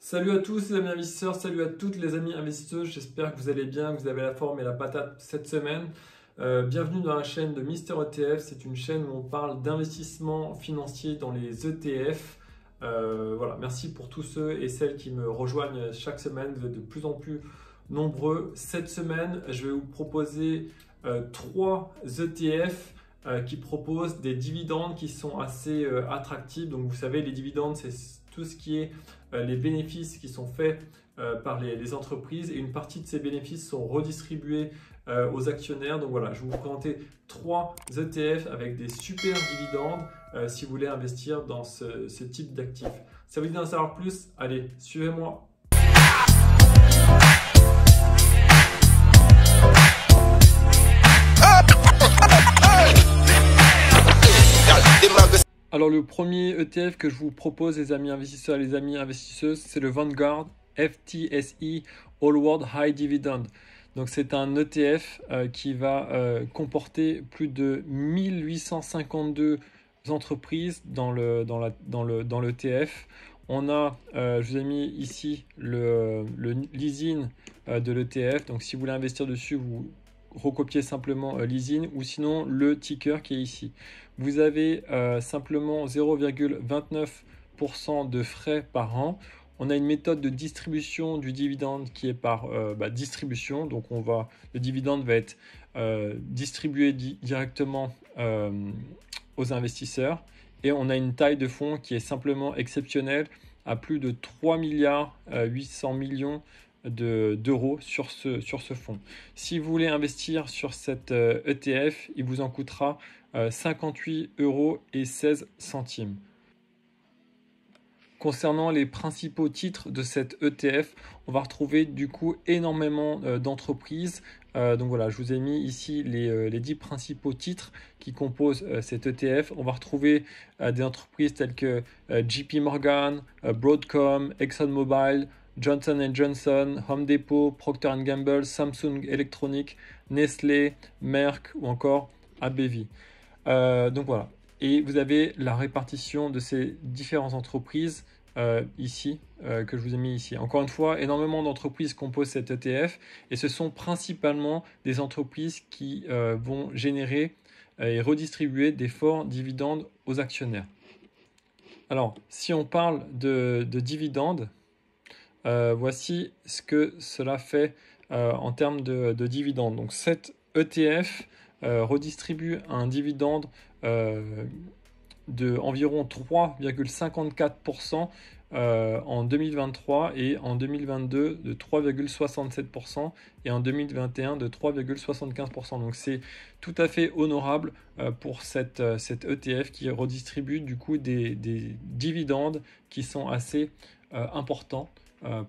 Salut à tous les amis investisseurs, salut à toutes les amis investisseuses, j'espère que vous allez bien, que vous avez la forme et la patate cette semaine. Bienvenue dans la chaîne de Mister ETF, c'est une chaîne où on parle d'investissement financier dans les ETF. Voilà, merci pour tous ceux et celles qui me rejoignent chaque semaine, vous êtes de plus en plus nombreux. Cette semaine, je vais vous proposer 3 ETF qui proposent des dividendes qui sont assez attractifs. Donc vous savez, les dividendes, c'est tout ce qui est les bénéfices qui sont faits par les entreprises, et une partie de ces bénéfices sont redistribués aux actionnaires. Donc voilà, je vais vous présenter 3 ETF avec des super dividendes si vous voulez investir dans ce type d'actifs. Ça vous dit d'en savoir plus? Allez, suivez-moi. Alors le premier ETF que je vous propose, les amis investisseurs et les amis investisseuses, c'est le Vanguard FTSE All World High Dividend. Donc c'est un ETF qui va comporter plus de 1852 entreprises dans l'ETF. On a, je vous ai mis ici le leasing de l'ETF. Donc si vous voulez investir dessus, vous recopiez simplement leasing, ou sinon le ticker qui est ici. Vous avez simplement 0,29% de frais par an. On a une méthode de distribution du dividende qui est par distribution. Donc le dividende va être distribué directement aux investisseurs. Et on a une taille de fonds qui est simplement exceptionnelle, à plus de 3 milliards 800 millions d'euros sur ce fonds. Si vous voulez investir sur cet ETF, il vous en coûtera 58,16 €. Concernant les principaux titres de cet ETF, on va retrouver du coup énormément d'entreprises. Donc voilà, je vous ai mis ici les 10 principaux titres qui composent cet ETF. On va retrouver des entreprises telles que JP Morgan, Broadcom, ExxonMobil, Johnson & Johnson, Home Depot, Procter & Gamble, Samsung Electronics, Nestlé, Merck ou encore AbbVie. Donc voilà. Et vous avez la répartition de ces différentes entreprises ici, que je vous ai mis ici. Encore une fois, énormément d'entreprises composent cet ETF, et ce sont principalement des entreprises qui vont générer et redistribuer des forts dividendes aux actionnaires. Alors, si on parle de dividendes, voici ce que cela fait en termes de dividendes. Donc cet ETF redistribue un dividende de environ 3,54% en 2023, et en 2022 de 3,67%, et en 2021 de 3,75%. Donc c'est tout à fait honorable pour cet ETF qui redistribue du coup des dividendes qui sont assez importants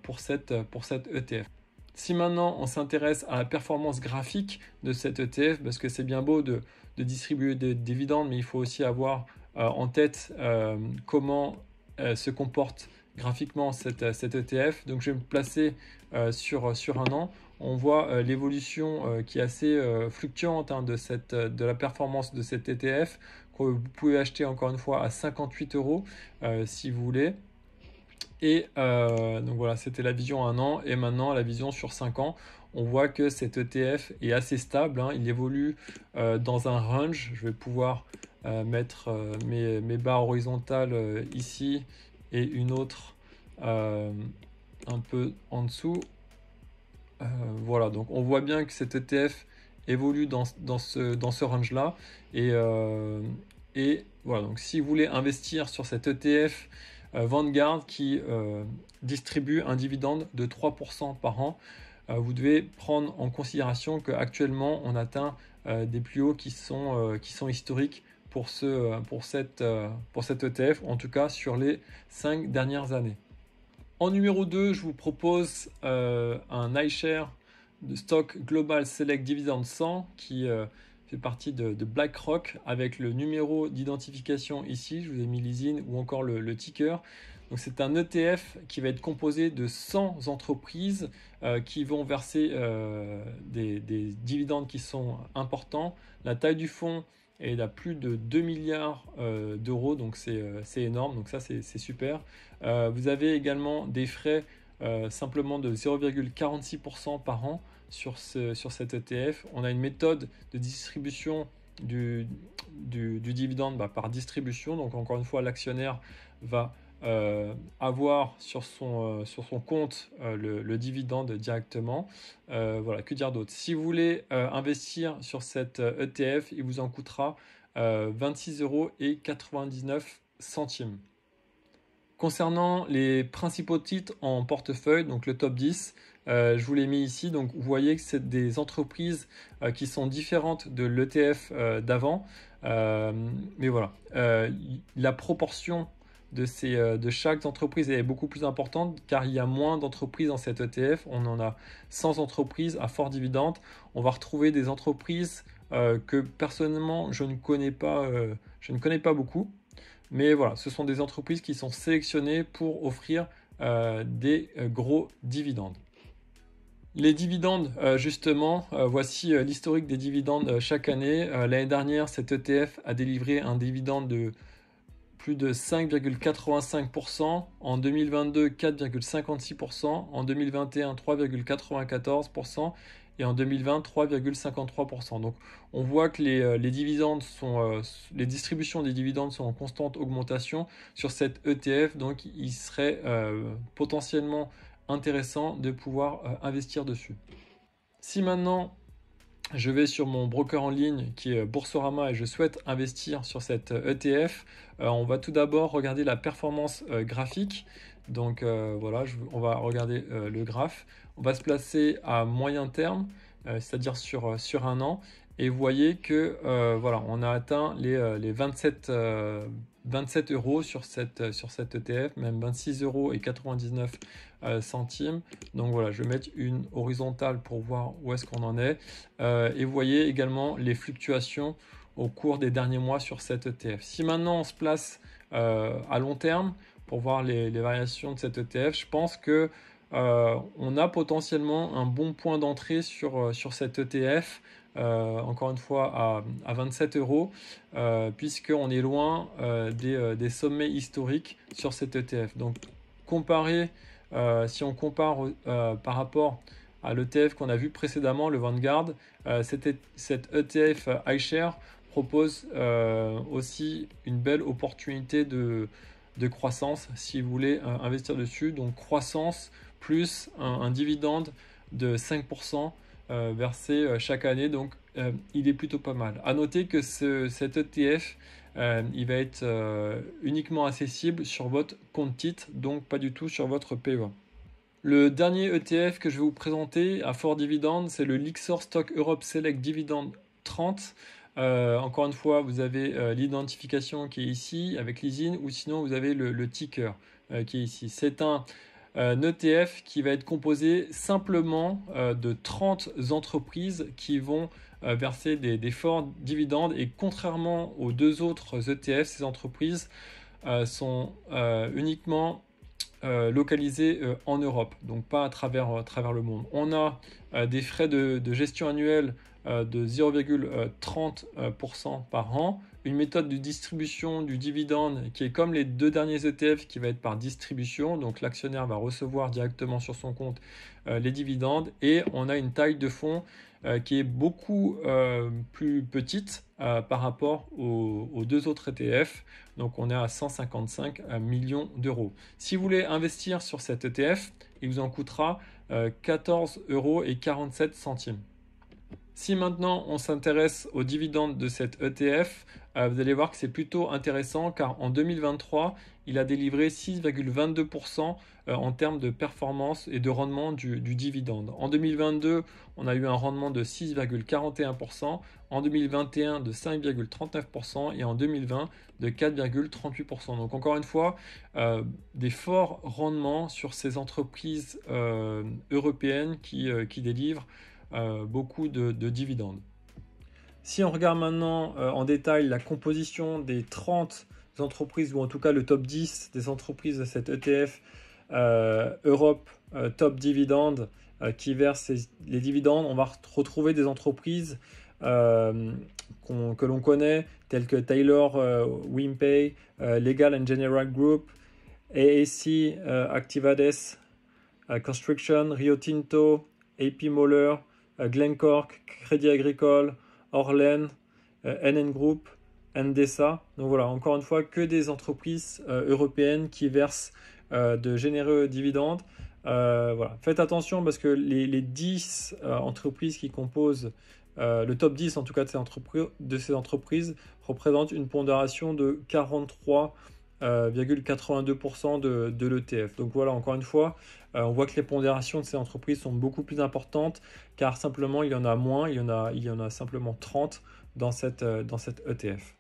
pour cet ETF. Si maintenant on s'intéresse à la performance graphique de cet ETF, parce que c'est bien beau de distribuer des dividendes, mais il faut aussi avoir en tête comment se comporte graphiquement cet ETF. Donc je vais me placer sur un an. On voit l'évolution qui est assez fluctuante de la performance de cet ETF, que vous pouvez acheter encore une fois à 58 € si vous voulez. Et donc voilà, c'était la vision à 1 an, et maintenant la vision sur 5 ans. On voit que cet ETF est assez stable, hein. Il évolue dans un range. Je vais pouvoir mettre mes barres horizontales ici, et une autre un peu en dessous. Voilà, donc on voit bien que cet ETF évolue dans ce range-là. Et voilà, donc si vous voulez investir sur cet ETF Vanguard qui distribue un dividende de 3% par an, vous devez prendre en considération qu'actuellement on atteint des plus hauts qui sont historiques pour cet ETF, en tout cas sur les 5 dernières années. En numéro 2, je vous propose un iShare de Stock Global Select Dividend 100 qui fait partie de BlackRock, avec le numéro d'identification ici. Je vous ai mis l'ISIN ou encore le ticker. Donc c'est un ETF qui va être composé de 100 entreprises qui vont verser des dividendes qui sont importants. La taille du fonds et il a plus de 2 milliards d'euros, donc c'est énorme, donc ça c'est super. Vous avez également des frais simplement de 0,46% par an sur cet ETF. On a une méthode de distribution du dividende par distribution, donc encore une fois l'actionnaire va avoir sur son compte le dividende directement. Voilà, que dire d'autre? Si vous voulez investir sur cet ETF, il vous en coûtera 26,99 €. Concernant les principaux titres en portefeuille, donc le top 10, je vous l'ai mis ici. Donc vous voyez que c'est des entreprises qui sont différentes de l'ETF d'avant. Mais voilà, la proportion de chaque entreprise est beaucoup plus importante car il y a moins d'entreprises dans cet ETF. On en a 100 entreprises à fort dividende. On va retrouver des entreprises que personnellement je ne connais pas beaucoup. Mais voilà, ce sont des entreprises qui sont sélectionnées pour offrir des gros dividendes. Les dividendes, justement, voici l'historique des dividendes chaque année. L'année dernière, cet ETF a délivré un dividende de plus de 5,85%, en 2022 4,56%, en 2021 3,94% et en 2020 3,53%. Donc on voit que les dividendes les distributions des dividendes sont en constante augmentation sur cet ETF, donc il serait potentiellement intéressant de pouvoir investir dessus. Si maintenant je vais sur mon broker en ligne qui est Boursorama et je souhaite investir sur cet ETF, on va tout d'abord regarder la performance graphique. Donc voilà, on va regarder le graphe. On va se placer à moyen terme, c'est-à-dire sur un an. Et vous voyez que voilà, on a atteint les 27 € sur cet ETF, même 26,99 €. Donc voilà, je vais mettre une horizontale pour voir où est-ce qu'on en est. Et vous voyez également les fluctuations au cours des derniers mois sur cet ETF. Si maintenant on se place à long terme pour voir les variations de cet ETF, je pense que on a potentiellement un bon point d'entrée sur cet ETF. Encore une fois à 27 €, puisqu'on est loin des sommets historiques sur cet ETF. Donc si on compare par rapport à l'ETF qu'on a vu précédemment, le Vanguard, cet ETF iShares propose aussi une belle opportunité de croissance si vous voulez investir dessus. Donc croissance plus un dividende de 5% versé chaque année, donc il est plutôt pas mal. À noter que cet ETF il va être uniquement accessible sur votre compte titre, donc pas du tout sur votre PEA. Le dernier ETF que je vais vous présenter à fort dividende, c'est le Lyxor Stock Europe Select Dividend 30. Encore une fois, vous avez l'identification qui est ici avec l'ISIN, ou sinon vous avez le ticker qui est ici. C'est un ETF qui va être composé simplement de 30 entreprises qui vont verser des forts dividendes, et contrairement aux deux autres ETF, ces entreprises sont uniquement localisées en Europe, donc pas à travers le monde. On a des frais de gestion annuels de 0,30% par an, une méthode de distribution du dividende qui est comme les deux derniers ETF, qui va être par distribution, donc l'actionnaire va recevoir directement sur son compte les dividendes, et on a une taille de fonds qui est beaucoup plus petite par rapport aux deux autres ETF, donc on est à 155 millions d'euros. Si vous voulez investir sur cet ETF, il vous en coûtera 14,47 €. Si maintenant on s'intéresse aux dividendes de cet ETF, vous allez voir que c'est plutôt intéressant, car en 2023, il a délivré 6,22% en termes de performance et de rendement du dividende. En 2022, on a eu un rendement de 6,41%, en 2021 de 5,39% et en 2020 de 4,38%. Donc encore une fois, des forts rendements sur ces entreprises européennes qui délivrent beaucoup de dividendes. Si on regarde maintenant en détail la composition des 30 entreprises, ou en tout cas le top 10 des entreprises de cet ETF Europe Top Dividende qui versent les dividendes, on va retrouver des entreprises que l'on connaît, tels que Taylor Wimpey, Legal and General Group, AAC, Activades, Construction, Rio Tinto, AP Moller, Glencore, Crédit Agricole, Orlen, NN Group, Endesa. Donc voilà, encore une fois, que des entreprises européennes qui versent de généreux dividendes. Voilà. Faites attention parce que les 10 entreprises qui composent le top 10 en tout cas de ces entreprises représentent une pondération de 43,82% de l'ETF. Donc voilà, encore une fois, on voit que les pondérations de ces entreprises sont beaucoup plus importantes car simplement il y en a moins, il y en a simplement 30 dans cette ETF.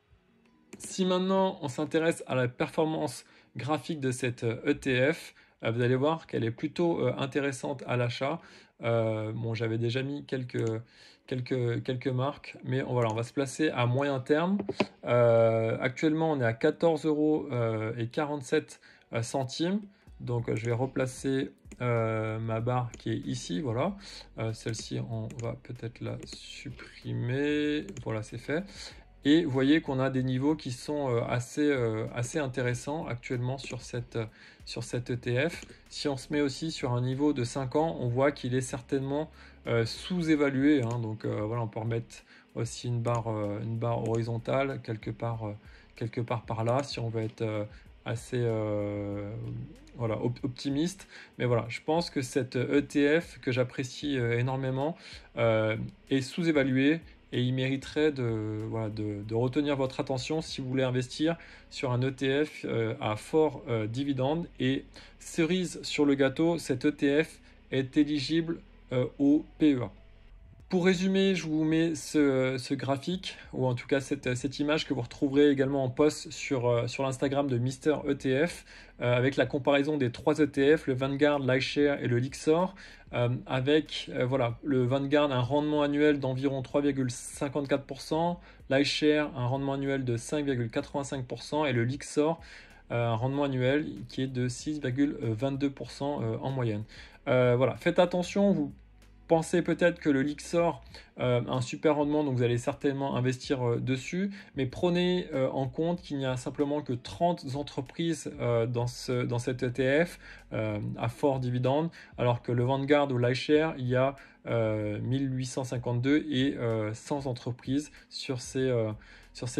Si maintenant on s'intéresse à la performance graphique de cette ETF, vous allez voir qu'elle est plutôt intéressante à l'achat. Bon, j'avais déjà mis quelques marques, mais voilà, on va se placer à moyen terme. Actuellement, on est à 14,47 €. Donc, je vais replacer ma barre qui est ici. Voilà, celle-ci, on va peut-être la supprimer. Voilà, c'est fait. Et vous voyez qu'on a des niveaux qui sont assez intéressants actuellement sur cette ETF. Si on se met aussi sur un niveau de 5 ans, on voit qu'il est certainement sous-évalué. Hein. Donc voilà, on peut remettre aussi une barre horizontale quelque part par là si on veut être assez voilà, optimiste. Mais voilà, je pense que cette ETF que j'apprécie énormément est sous-évaluée. Et il mériterait de retenir votre attention si vous voulez investir sur un ETF à fort dividende. Et cerise sur le gâteau, cet ETF est éligible au PEA. Pour résumer, je vous mets ce graphique, ou en tout cas cette image que vous retrouverez également en post sur l'Instagram de Mister ETF, avec la comparaison des 3 ETF, le Vanguard, l'iShare et le Lyxor, avec voilà, le Vanguard un rendement annuel d'environ 3,54%, l'iShare un rendement annuel de 5,85% et le Lyxor un rendement annuel qui est de 6,22% en moyenne. Voilà, faites attention, vous pensez peut-être que le Lyxor a un super rendement, donc vous allez certainement investir dessus, mais prenez en compte qu'il n'y a simplement que 30 entreprises dans cet ETF à fort dividende, alors que le Vanguard ou l'iShare, il y a 1852 et 100 entreprises sur ces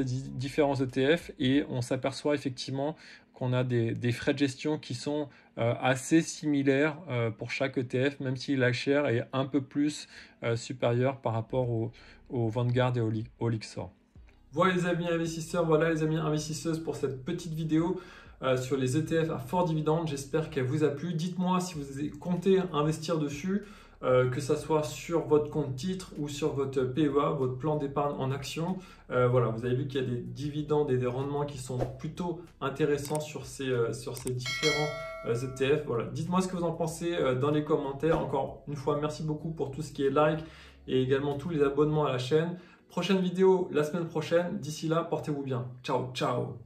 différents ETF, et on s'aperçoit effectivement qu'on a des frais de gestion qui sont assez similaires pour chaque ETF, même si l'iShare est un peu plus supérieur par rapport au Vanguard et au Lyxor. Voilà les amis investisseurs, voilà les amis investisseuses pour cette petite vidéo sur les ETF à fort dividende. J'espère qu'elle vous a plu. Dites-moi si vous comptez investir dessus, que ce soit sur votre compte titre ou sur votre PEA, votre plan d'épargne en action. Voilà, vous avez vu qu'il y a des dividendes et des rendements qui sont plutôt intéressants sur ces différents ETF. Voilà, dites-moi ce que vous en pensez dans les commentaires. Encore une fois, merci beaucoup pour tout ce qui est like et également tous les abonnements à la chaîne. Prochaine vidéo la semaine prochaine. D'ici là, portez-vous bien. Ciao, ciao.